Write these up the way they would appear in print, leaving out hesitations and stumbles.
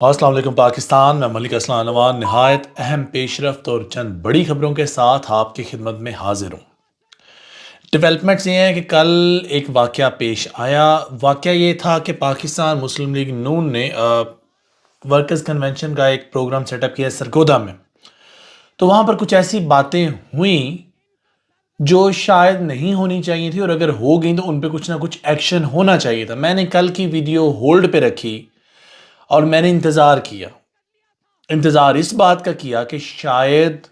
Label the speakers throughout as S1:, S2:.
S1: السلام علیکم پاکستان، میں ملک اسلام انوار نہایت اہم پیش رفت اور چند بڑی خبروں کے ساتھ آپ کی خدمت میں حاضر ہوں۔ ڈیولپمنٹس یہ ہیں کہ کل ایک واقعہ پیش آیا۔ واقعہ یہ تھا کہ پاکستان مسلم لیگ نون نے ورکرز کنونشن کا ایک پروگرام سیٹ اپ کیا سرگودا میں، تو وہاں پر کچھ ایسی باتیں ہوئیں جو شاید نہیں ہونی چاہیے تھی، اور اگر ہو گئیں تو ان پہ کچھ نہ کچھ ایکشن ہونا چاہیے تھا۔ میں نے کل کی ویڈیو ہولڈ پہ رکھی اور میں نے انتظار اس بات کا کیا کہ شاید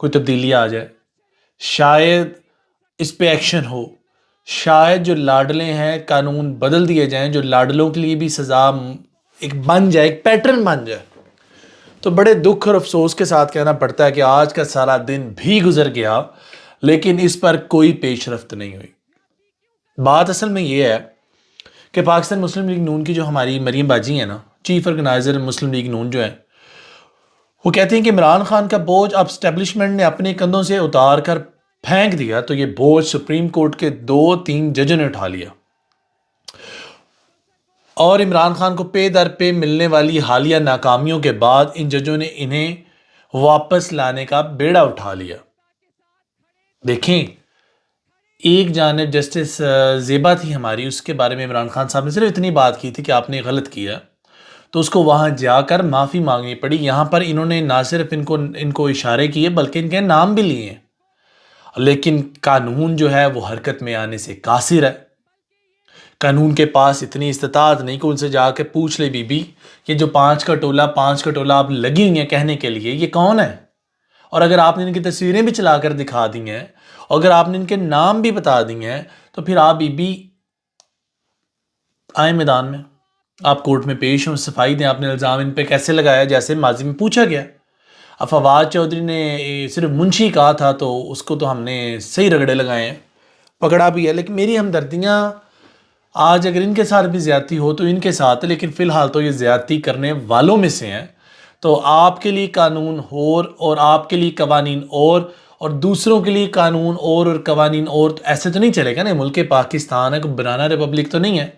S1: کوئی تبدیلی آ جائے، شاید اس پہ ایکشن ہو، شاید جو لاڈلے ہیں قانون بدل دیے جائیں، جو لاڈلوں کے لیے بھی سزا ایک بن جائے، ایک پیٹرن بن جائے۔ تو بڑے دکھ اور افسوس کے ساتھ کہنا پڑتا ہے کہ آج کا سارا دن بھی گزر گیا لیکن اس پر کوئی پیش رفت نہیں ہوئی۔ بات اصل میں یہ ہے کہ پاکستان مسلم لیگ نون کی جو ہماری مریم باجی ہیں نا، چیف آرگنائزر مسلم لیگ نون جو ہیں، وہ کہتے ہیں کہ عمران خان کا بوجھ اب اسٹیبلشمنٹ نے اپنے کندھوں سے اتار کر پھینک دیا، تو یہ بوجھ سپریم کورٹ کے 2-3 ججوں نے اٹھا لیا، اور عمران خان کو پے در پے ملنے والی حالیہ ناکامیوں کے بعد ان ججوں نے انہیں واپس لانے کا بیڑا اٹھا لیا۔ دیکھیں، ایک جانب جسٹس زیبا تھی ہماری، اس کے بارے میں عمران خان صاحب نے صرف اتنی بات کی تھی کہ آپ نے غلط کیا، تو اس کو وہاں جا کر معافی مانگنی پڑی۔ یہاں پر انہوں نے نہ صرف ان کو اشارے کیے بلکہ ان کے نام بھی لیے ہیں، لیکن قانون جو ہے وہ حرکت میں آنے سے قاصر ہے۔ قانون کے پاس اتنی استطاعت نہیں کہ ان سے جا کے پوچھ لے بی بی، یہ جو 5 کا ٹولہ آپ لگی ہوئی ہیں کہنے کے لیے، یہ کون ہے؟ اور اگر آپ نے ان کی تصویریں بھی چلا کر دکھا دی ہیں، اگر آپ نے ان کے نام بھی بتا دی ہیں، تو پھر آپ بی بی آئیں میدان میں، آپ کورٹ میں پیش ہوں، صفائی دیں، آپ نے الزام ان پہ کیسے لگایا جیسے ماضی میں پوچھا گیا۔ اب فواد چودھری نے صرف منشی کہا تھا تو اس کو تو ہم نے صحیح رگڑے لگائے ہیں، پکڑا بھی ہے، لیکن میری ہمدردیاں آج اگر ان کے ساتھ بھی زیادتی ہو تو ان کے ساتھ، لیکن فی الحال تو یہ زیادتی کرنے والوں میں سے ہیں۔ تو آپ کے لیے قانون اور آپ کے لیے قوانین اور دوسروں کے لیے قانون اور قوانین اور، تو ایسے تو نہیں چلے گا نا۔ ملک پاکستان ہے، کوئی بنانا ریپبلک تو نہیں ہے۔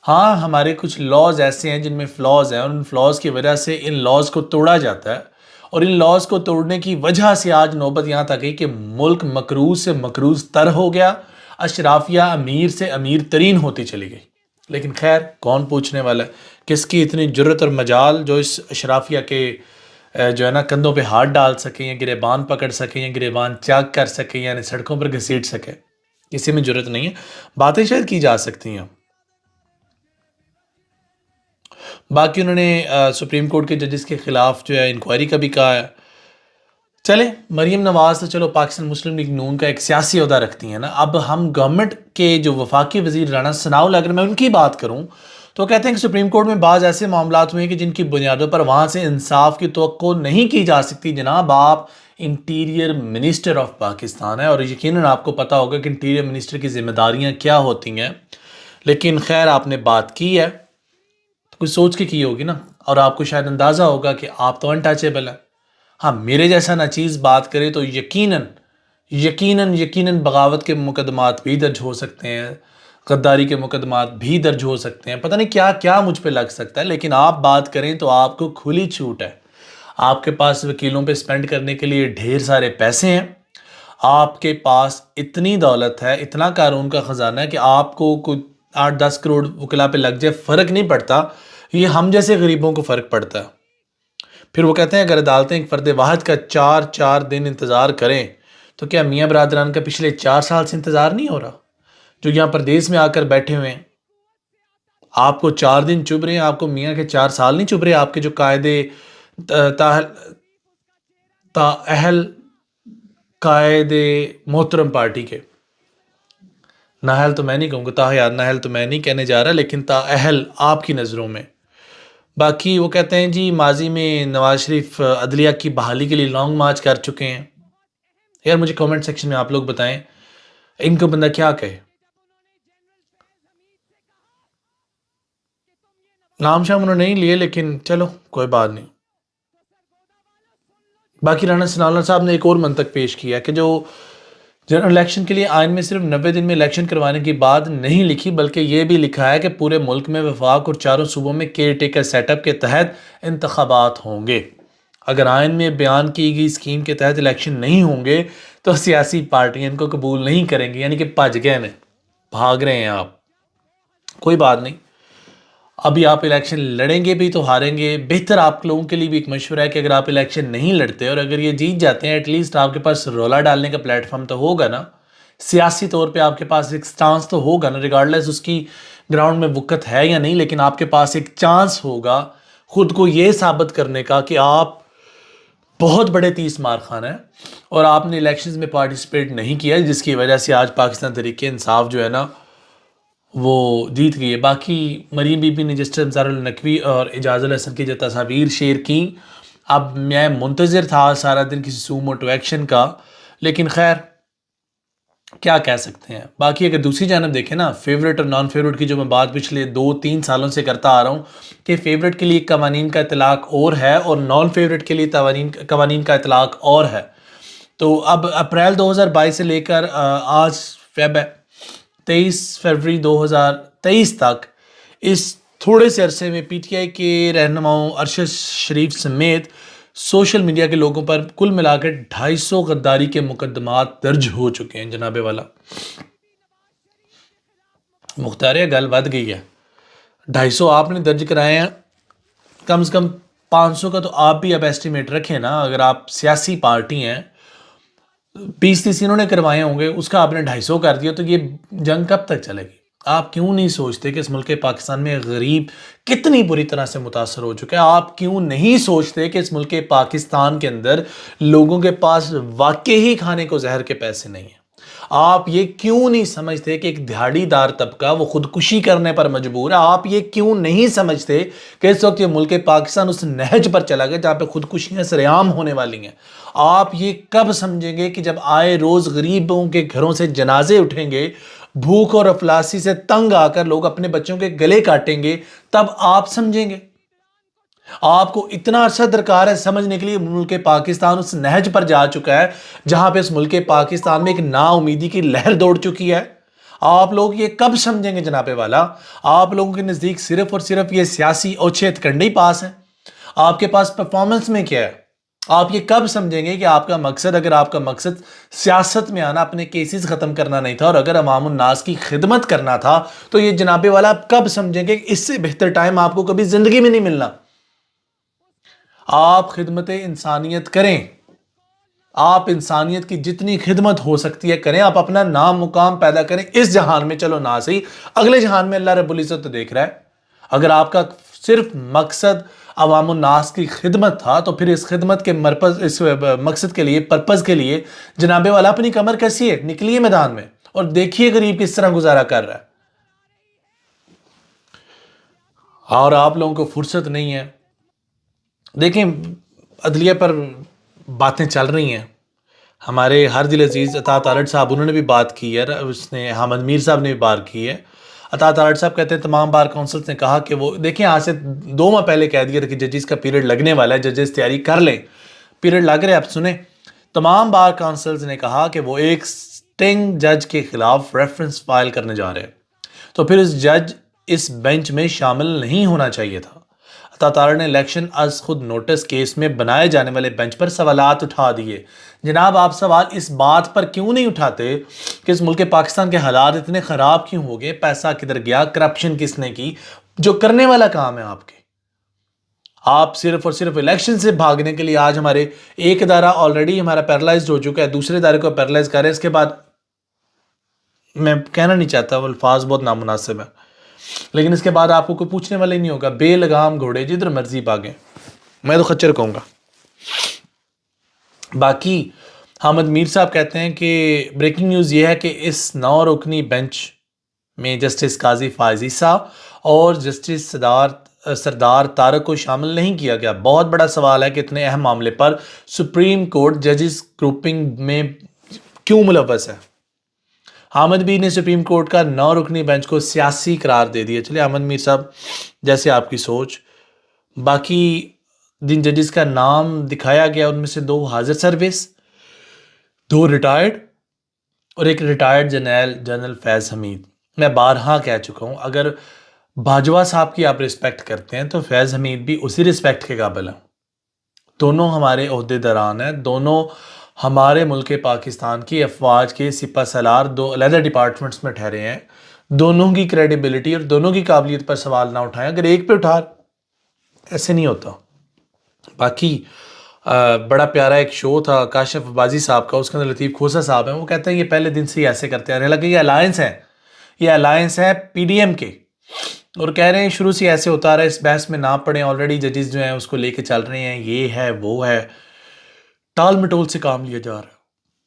S1: ہاں، ہمارے کچھ لاز ایسے ہیں جن میں فلاز ہیں، اور ان فلاز کی وجہ سے ان لاز کو توڑا جاتا ہے، اور ان لاز کو توڑنے کی وجہ سے آج نوبت یہاں تک گئی کہ ملک مقروض سے مقروض تر ہو گیا، اشرافیہ امیر سے امیر ترین ہوتی چلی گئی۔ لیکن خیر، کون پوچھنے والا ہے؟ کس کی اتنی جرت اور مجال جو اس اشرافیہ کے جو ہے نا کندھوں پہ ہاتھ ڈال سکیں، یا گریبان پکڑ سکیں، یا گریبان چاک کر سکیں، یعنی سڑکوں پر گھسیٹ سکیں؟ کسی میں جرت نہیں ہے۔ باتیں شاید کی جا سکتی ہیں۔ باقی انہوں نے سپریم کورٹ کے ججز کے خلاف جو ہے انکوائری کا بھی کہا ہے۔ چلیں، مریم نواز تو چلو پاکستان مسلم لیگ نون کا ایک سیاسی عہدہ رکھتی ہیں نا۔ اب ہم گورنمنٹ کے جو وفاقی وزیر رانا ثناءاللہ، اگر میں ان کی بات کروں تو کہتے ہیں کہ سپریم کورٹ میں بعض ایسے معاملات ہوئے ہیں کہ جن کی بنیادوں پر وہاں سے انصاف کی توقع نہیں کی جا سکتی۔ جناب، آپ انٹیریئر منسٹر آف پاکستان ہے، اور یقیناً آپ کو پتہ ہوگا کہ انٹیریئر منسٹر کی ذمہ داریاں کیا ہوتی ہیں، لیکن خیر آپ نے بات کی ہے تو کچھ سوچ کے کی ہوگی نا، اور آپ کو شاید اندازہ ہوگا کہ آپ تو انٹچیبل ہیں۔ ہاں، میرے جیسا ناچیز بات کرے تو یقیناً بغاوت کے مقدمات بھی درج ہو سکتے ہیں، غداری کے مقدمات بھی درج ہو سکتے ہیں، پتہ نہیں کیا کیا مجھ پہ لگ سکتا ہے، لیکن آپ بات کریں تو آپ کو کھلی چھوٹ ہے۔ آپ کے پاس وکیلوں پہ سپینڈ کرنے کے لیے ڈھیر سارے پیسے ہیں، آپ کے پاس اتنی دولت ہے، اتنا قارون کا خزانہ ہے کہ آپ کو کوئی 8-10 کروڑ وکلا پہ لگ جائے فرق نہیں پڑتا، یہ ہم جیسے غریبوں کو فرق پڑتا ہے۔ پھر وہ کہتے ہیں اگر عدالتیں ایک فرد واحد کا 4 دن انتظار کریں تو کیا میاں برادران کا پچھلے 4 سال سے انتظار نہیں ہو رہا، جو یہاں پردیس میں آ کر بیٹھے ہوئے ہیں؟ آپ کو 4 دن چبھ رہے ہیں، آپ کو میاں کے 4 سال نہیں چبھ رہے؟ آپ کے جو قائد تااہل قائد محترم پارٹی کے، نااہل تو میں نہیں کہوں گا، تاحیات نااہل تو میں نہیں کہنے جا رہا، لیکن تااہل آپ کی نظروں میں۔ باقی وہ کہتے ہیں جی ماضی میں نواز شریف عدلیہ کی بحالی کے لیے لانگ مارچ کر چکے ہیں۔ یار مجھے کامنٹ سیکشن میں آپ لوگ بتائیں ان کو بندہ کیا کہے۔ نام شام انہوں نے نہیں لیے، لیکن چلو کوئی بات نہیں۔ باقی رانا ثناءاللہ صاحب نے ایک اور منطق پیش کیا کہ جو جنرل الیکشن کے لیے آئین میں صرف 90 دن میں الیکشن کروانے کی بات نہیں لکھی، بلکہ یہ بھی لکھا ہے کہ پورے ملک میں وفاق اور چاروں صوبوں میں کیئر ٹیکر سیٹ اپ کے تحت انتخابات ہوں گے۔ اگر آئین میں بیان کی گئی اسکیم کے تحت الیکشن نہیں ہوں گے تو سیاسی پارٹیاں ان کو قبول نہیں کریں گی، یعنی کہ بھاگ گئے ہیں، بھاگ رہے ہیں آپ، کوئی بات نہیں، ابھی آپ الیکشن لڑیں گے بھی تو ہاریں گے۔ بہتر آپ لوگوں کے لیے بھی ایک مشورہ ہے کہ اگر آپ الیکشن نہیں لڑتے اور اگر یہ جیت جاتے ہیں، ایٹ لیسٹ آپ کے پاس رولا ڈالنے کا پلیٹ فارم تو ہوگا نا، سیاسی طور پہ آپ کے پاس ایک سٹانس تو ہوگا نا، ریگارڈلیس اس کی گراؤنڈ میں وقت ہے یا نہیں، لیکن آپ کے پاس ایک چانس ہوگا خود کو یہ ثابت کرنے کا کہ آپ بہت بڑے تیس مار خان ہیں اور آپ نے الیکشنز میں پارٹیسپیٹ نہیں کیا، جس کی وجہ سے آج پاکستان تحریک انصاف جو ہے نا وہ جیت گئی ہے۔ باقی مریم بی بی نے جسٹس انصار النقوی اور اعجاز الحسن کی جو تصاویر شیئر کی، اب میں منتظر تھا سارا دن کسی سو موٹو ایکشن کا، لیکن خیر کیا کہہ سکتے ہیں۔ باقی اگر دوسری جانب دیکھیں نا، فیوریٹ اور نان فیوریٹ کی جو میں بات پچھلے 2-3 سالوں سے کرتا آ رہا ہوں کہ فیوریٹ کے لیے قوانین کا اطلاق اور ہے اور نان فیوریٹ کے لیے قوانین کا اطلاق اور ہے، تو اب اپریل 2022 سے لے کر آج فیب 23 فروری 2023 تک اس تھوڑے سے عرصے میں پی ٹی آئی کے رہنماؤں ارشد شریف سمیت سوشل میڈیا کے لوگوں پر کل ملا کر 250 غداری کے مقدمات درج ہو چکے ہیں جناب والا۔ مختار گل ود گئی ہے، 250 آپ نے درج کرائے ہیں، کم سے کم 500 کا تو آپ بھی اب ایسٹیمیٹ رکھیں نا، اگر آپ سیاسی پارٹی ہیں 20-30 انہوں نے کروائے ہوں گے، اس کا آپ نے 250 کر دیا، تو یہ جنگ کب تک چلے گی؟ آپ کیوں نہیں سوچتے کہ اس ملک پاکستان میں غریب کتنی بری طرح سے متاثر ہو چکے ہیں؟ آپ کیوں نہیں سوچتے کہ اس ملک پاکستان کے اندر لوگوں کے پاس واقعی کھانے کو زہر کے پیسے نہیں ہیں؟ آپ یہ کیوں نہیں سمجھتے کہ ایک دہاڑی دار طبقہ وہ خودکشی کرنے پر مجبور ہے؟ آپ یہ کیوں نہیں سمجھتے کہ اس وقت یہ ملک پاکستان اس نہج پر چلا گیا جہاں پہ خودکشیاں سرعام ہونے والی ہیں؟ آپ یہ کب سمجھیں گے کہ جب آئے روز غریبوں کے گھروں سے جنازے اٹھیں گے، بھوک اور افلاسی سے تنگ آ کر لوگ اپنے بچوں کے گلے کاٹیں گے، تب آپ سمجھیں گے؟ آپ کو اتنا عرصہ درکار ہے سمجھنے کے لیے ملک پاکستان اس نہج پر جا چکا ہے جہاں پہ اس ملک پاکستان میں ایک نا امیدی کی لہر دوڑ چکی ہے۔ آپ لوگ یہ کب سمجھیں گے جناب والا؟ آپ لوگوں کے نزدیک صرف اور صرف یہ سیاسی اوچھے کنڈے پاس ہیں، آپ کے پاس پرفارمنس میں کیا ہے؟ آپ یہ کب سمجھیں گے کہ آپ کا مقصد، اگر آپ کا مقصد سیاست میں آنا، اپنے کیسز ختم کرنا نہیں تھا اور اگر عوام الناس کی خدمت کرنا تھا، تو یہ جناب والا آپ کب سمجھیں گے کہ اس سے بہتر ٹائم آپ کو کبھی زندگی میں نہیں ملنا؟ آپ خدمت انسانیت کریں، آپ انسانیت کی جتنی خدمت ہو سکتی ہے کریں، آپ اپنا نام مقام پیدا کریں اس جہان میں، چلو نہ صحیح اگلے جہان میں اللہ رب العزت تو دیکھ رہا ہے۔ اگر آپ کا صرف مقصد عوام الناس کی خدمت تھا تو پھر اس خدمت کے اس مقصد کے لیے، پرپز کے لیے جناب والا اپنی کمر کسی ہے، نکلیے میدان میں اور دیکھیے غریب کس طرح گزارا کر رہا ہے۔ اور آپ لوگوں کو فرصت نہیں ہے، دیکھیں عدلیہ پر باتیں چل رہی ہیں، ہمارے ہر دل عزیز اطاعت آلٹ صاحب انہوں نے بھی بات کی ہے، اس نے حامد میر صاحب نے بھی بات کی ہے۔ اطاعت آلٹ صاحب کہتے ہیں تمام بار کونسلز نے کہا کہ وہ دیکھیں، آج سے 2 ماہ پہلے کہہ دیا تھا کہ ججز کا پیریڈ لگنے والا ہے، ججز تیاری کر لیں، پیریڈ لگ رہے ہیں۔ آپ سنیں، تمام بار کونسلز نے کہا کہ وہ ایک سٹنگ جج کے خلاف ریفرنس فائل کرنے جا رہے ہیں، تو پھر اس جج اس بینچ میں شامل نہیں ہونا چاہیے تھا۔ اطاعت نے الیکشن از خود نوٹس کیس میں بنائے جانے والے بینچ پر سوالات اٹھا دیے۔ جناب آپ سوال اس بات پر کیوں نہیں اٹھاتے کہ اس ملک پاکستان کے حالات اتنے خراب کیوں ہو گئے، پیسہ کدھر گیا، کرپشن کس نے کی، جو کرنے والا کام ہے آپ کے؟ آپ صرف اور صرف الیکشن سے بھاگنے کے لیے آج ہمارے ایک ادارہ آلریڈی ہمارا پیرالائزڈ ہو چکا ہے، دوسرے ادارے کو پیرالائز کر رہے ہیں، اس کے بعد میں کہنا نہیں چاہتا، وہ الفاظ بہت نامناسب ہیں، لیکن اس کے بعد آپ کو کوئی پوچھنے والا ہی نہیں ہوگا، بے لگام گھوڑے جدھر مرضی بھاگیں، میں تو خچر کہوں گا۔ باقی حامد میر صاحب کہتے ہیں کہ بریکنگ نیوز یہ ہے کہ اس 9 رکنی بینچ میں جسٹس قاضی فائز عیسیٰ اور جسٹس سردار طارق کو شامل نہیں کیا گیا۔ بہت بڑا سوال ہے کہ اتنے اہم معاملے پر سپریم کورٹ ججز گروپنگ میں کیوں ملوث ہے؟ حامد میر نے سپریم کورٹ کا 9 رکنی بینچ کو سیاسی قرار دے دیا۔ چلے حامد میر صاحب، جیسے آپ کی سوچ۔ باقی جن ججز کا نام دکھایا گیا ان میں سے 2 حاضر سروس، 2 ریٹائرڈ اور ایک ریٹائرڈ جنرل فیض حمید. میں بارہا کہہ چکا ہوں اگر باجوہ صاحب کی آپ رسپیکٹ کرتے ہیں تو فیض حمید بھی اسی رسپیکٹ کے قابل ہیں. دونوں ہمارے عہدے داران ہیں، دونوں ہمارے ملک پاکستان کی افواج کے سپہ سالار، دو علیحدہ ڈپارٹمنٹس میں ٹھہرے ہیں. دونوں کی کریڈیبلٹی اور دونوں کی قابلیت پر سوال نہ اٹھائیں. اگر ایک پہ اٹھا، ایسے نہیں ہوتا. باقی بڑا پیارا ایک شو تھا کاشف بازی صاحب کا، اس کے اندر لطیف کھوسا صاحب ہیں، وہ کہتے ہیں یہ پہلے دن سے ہی ایسے کرتے آ رہے ہیں، حالانکہ یہ الائنس ہے پی ڈی ایم کے، اور کہہ رہے ہیں شروع سے ایسے ہوتا رہا ہے، اس بحث میں نہ پڑیں، آلریڈی ججز جو ہیں اس کو لے کے چل رہے ہیں، یہ ہے وہ ہے، ٹال مٹول سے کام لیا جا رہا ہے.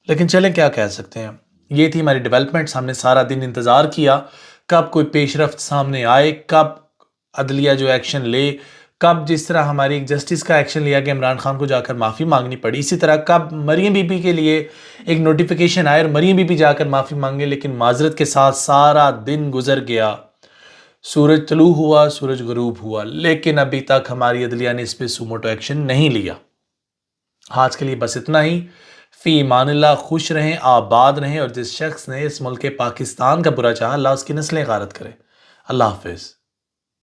S1: لیکن چلیں کیا کہہ سکتے ہیں. یہ تھی ہماری ڈیولپمنٹس. ہم نے سارا دن انتظار کیا کب کوئی پیش رفت سامنے آئے، کب عدلیہ جو ایکشن لے، کب جس طرح ہماری ایک جسٹس کا ایکشن لیا کہ عمران خان کو جا کر معافی مانگنی پڑی، اسی طرح کب مریم بی بی کے لیے ایک نوٹیفیکیشن آئے اور مریم بی بی جا کر معافی مانگے. لیکن معذرت کے ساتھ سارا دن گزر گیا، سورج طلوع ہوا، سورج غروب ہوا، لیکن ابھی تک ہماری عدلیہ نے اس پہ سوموٹو ایکشن نہیں لیا. آج کے لیے بس اتنا ہی. فی ایمان اللہ. خوش رہیں، آباد رہیں، اور جس شخص نے اس ملک پاکستان کا برا چاہا، اللہ اس کی نسلیں غارت کرے. اللہ حافظ.